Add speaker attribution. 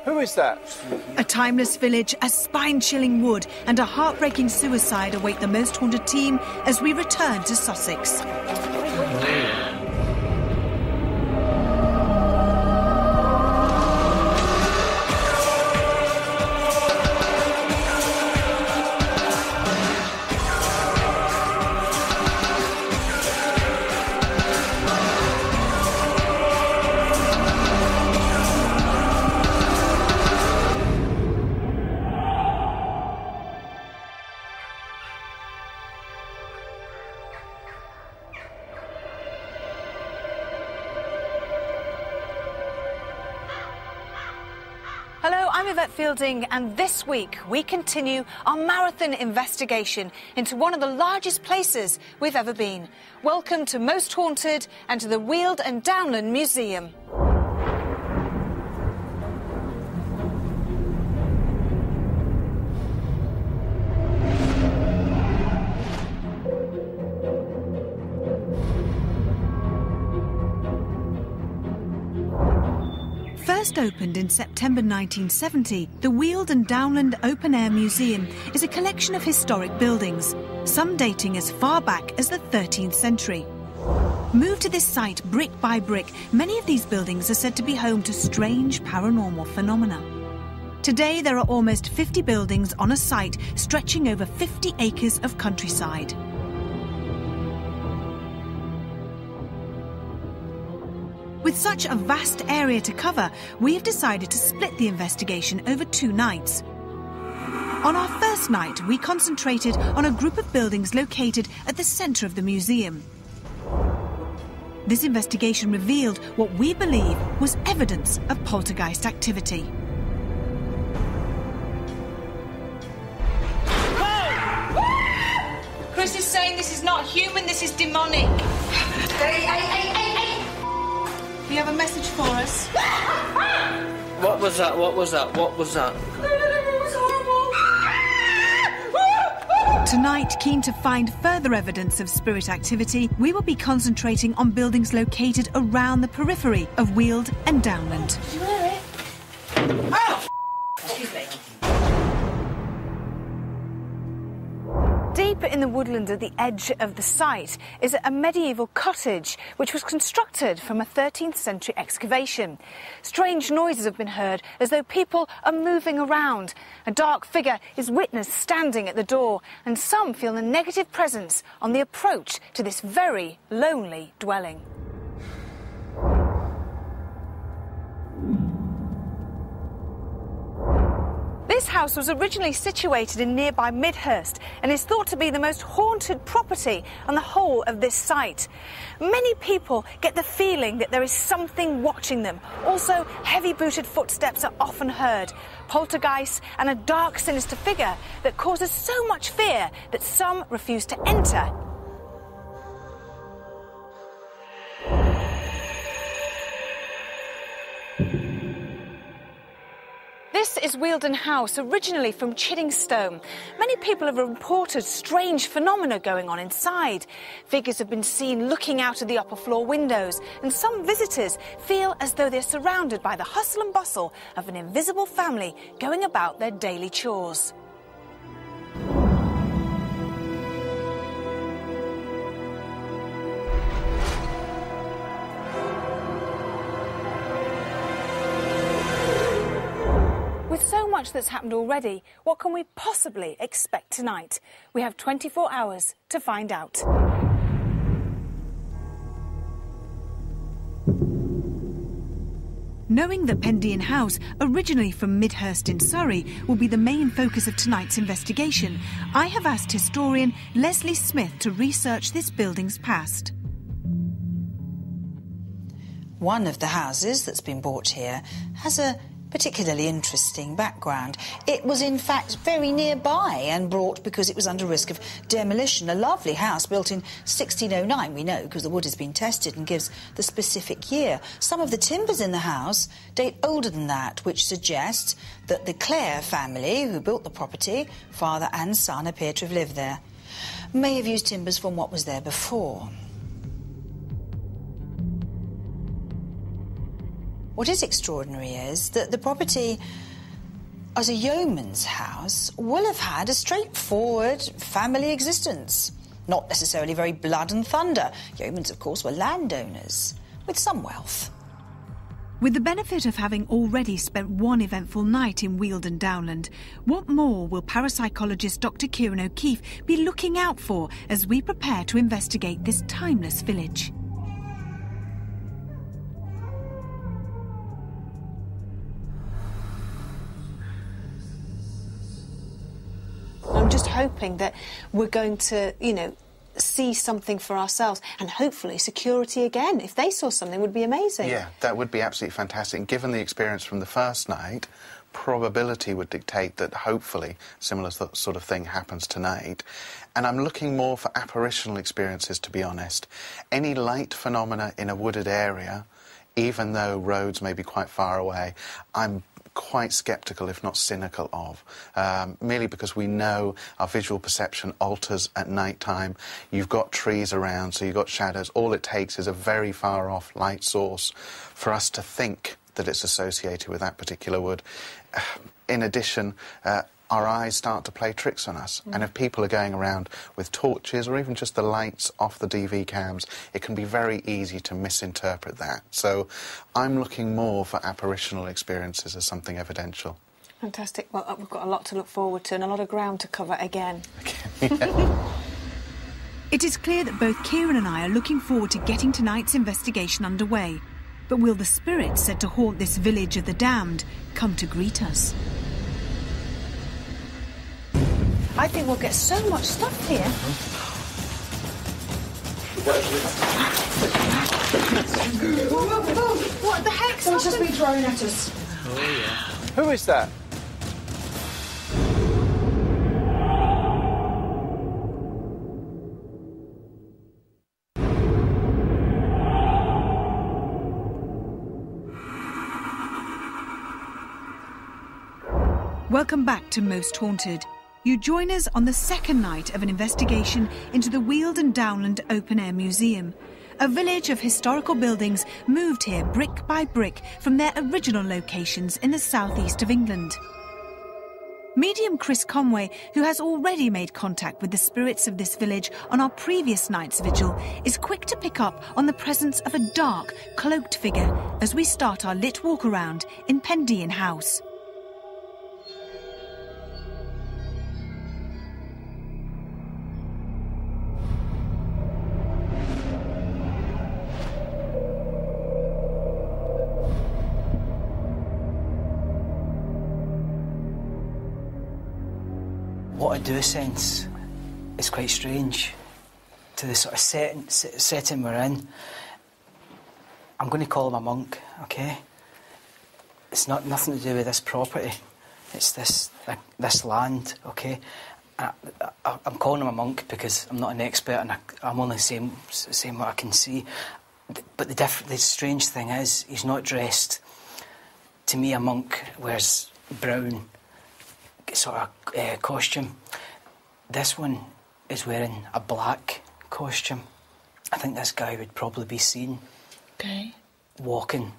Speaker 1: Who is that?
Speaker 2: A timeless village, a spine-chilling wood and a heartbreaking suicide await the Most Haunted team as we return to Sussex.
Speaker 3: Hello, I'm Yvette Fielding, and this week we continue our marathon investigation into one of the largest places we've ever been. Welcome to Most Haunted and to the Weald and Downland Museum.
Speaker 2: First opened in September 1970, the Weald and Downland Open Air Museum is a collection of historic buildings, some dating as far back as the 13th century. Moved to this site brick by brick, many of these buildings are said to be home to strange paranormal phenomena. Today there are almost 50 buildings on a site stretching over 50 acres of countryside. With such a vast area to cover, we have decided to split the investigation over 2 nights. On our first night, we concentrated on a group of buildings located at the centre of the museum. This investigation revealed what we believe was evidence of poltergeist activity.
Speaker 3: Chris is saying this is not human, this is demonic. Hey. We have a message for us.
Speaker 4: What was that? What was that? What was that?
Speaker 3: It was horrible.
Speaker 2: Tonight, keen to find further evidence of spirit activity, we will be concentrating on buildings located around the periphery of Weald and Downland.
Speaker 3: Did you hear it? Oh! Excuse me. Deep in the woodland at the edge of the site is a medieval cottage which was constructed from a 13th century excavation. Strange noises have been heard as though people are moving around. A dark figure is witnessed standing at the door, and some feel a negative presence on the approach to this very lonely dwelling. This house was originally situated in nearby Midhurst and is thought to be the most haunted property on the whole of this site. Many people get the feeling that there is something watching them. Also, heavy-booted footsteps are often heard, poltergeists and a dark, sinister figure that causes so much fear that some refuse to enter. This is Wealdon House, originally from Chiddingstone. Many people have reported strange phenomena going on inside. Figures have been seen looking out of the upper floor windows, and some visitors feel as though they're surrounded by the hustle and bustle of an invisible family going about their daily chores. With so much that's happened already, what can we possibly expect tonight? We have 24 hours to find out.
Speaker 2: Knowing that Pendian House, originally from Midhurst in Surrey, will be the main focus of tonight's investigation, I have asked historian Leslie Smith to research this building's past.
Speaker 5: One of the houses that's been bought here has a particularly interesting background. It was in fact very nearby and brought because it was under risk of demolition. A lovely house built in 1609, we know, because the wood has been tested and gives the specific year. Some of the timbers in the house date older than that, which suggests that the Clare family, who built the property, father and son, appear to have lived there. May have used timbers from what was there before. What is extraordinary is that the property, as a yeoman's house, will have had a straightforward family existence. Not necessarily very blood and thunder. Yeomans, of course, were landowners with some wealth.
Speaker 2: With the benefit of having already spent one eventful night in Weald and Downland, what more will parapsychologist Dr. Kieran O'Keefe be looking out for as we prepare to investigate this timeless village?
Speaker 3: I'm just hoping that we're going to, see something for ourselves, and hopefully security again. If they saw something, it would be amazing.
Speaker 1: Yeah, that would be absolutely fantastic. And given the experience from the first night, probability would dictate that hopefully similar sort of thing happens tonight. And I'm looking more for apparitional experiences, to be honest. Any light phenomena in a wooded area, even though roads may be quite far away, I'm quite sceptical, if not cynical, of, merely because we know our visual perception alters at night time. You've got trees around, so you've got shadows. All it takes is a very far-off light source for us to think that it's associated with that particular wood. In addition, our eyes start to play tricks on us. And if people are going around with torches or even just the lights off the DV cams, it can be very easy to misinterpret that. So I'm looking more for apparitional experiences as something evidential.
Speaker 3: Fantastic. Well, we've got a lot to look forward to and a lot of ground to cover again.
Speaker 2: It is clear that both Kieran and I are looking forward to getting tonight's investigation underway. But will the spirits said to haunt this village of the damned come to greet us?
Speaker 3: I think we'll get so much stuff here. What the heck?
Speaker 5: Someone's just been thrown at us.
Speaker 1: Oh, yeah. Who is that?
Speaker 2: Welcome back to Most Haunted. You join us on the second night of an investigation into the Weald and Downland Open Air Museum, a village of historical buildings moved here brick by brick from their original locations in the southeast of England. Medium Chris Conway, who has already made contact with the spirits of this village on our previous night's vigil, is quick to pick up on the presence of a dark, cloaked figure as we start our lit walk around in Pendean House.
Speaker 6: What I do sense is quite strange to the sort of setting we're in. I'm going to call him a monk, okay? It's nothing to do with this property. It's this land, okay? I'm calling him a monk because I'm not an expert and I'm only saying what I can see. But the strange thing is, he's not dressed. To me, a monk wears brown sort of costume. This one is wearing a black costume. I think this guy would probably be seen walking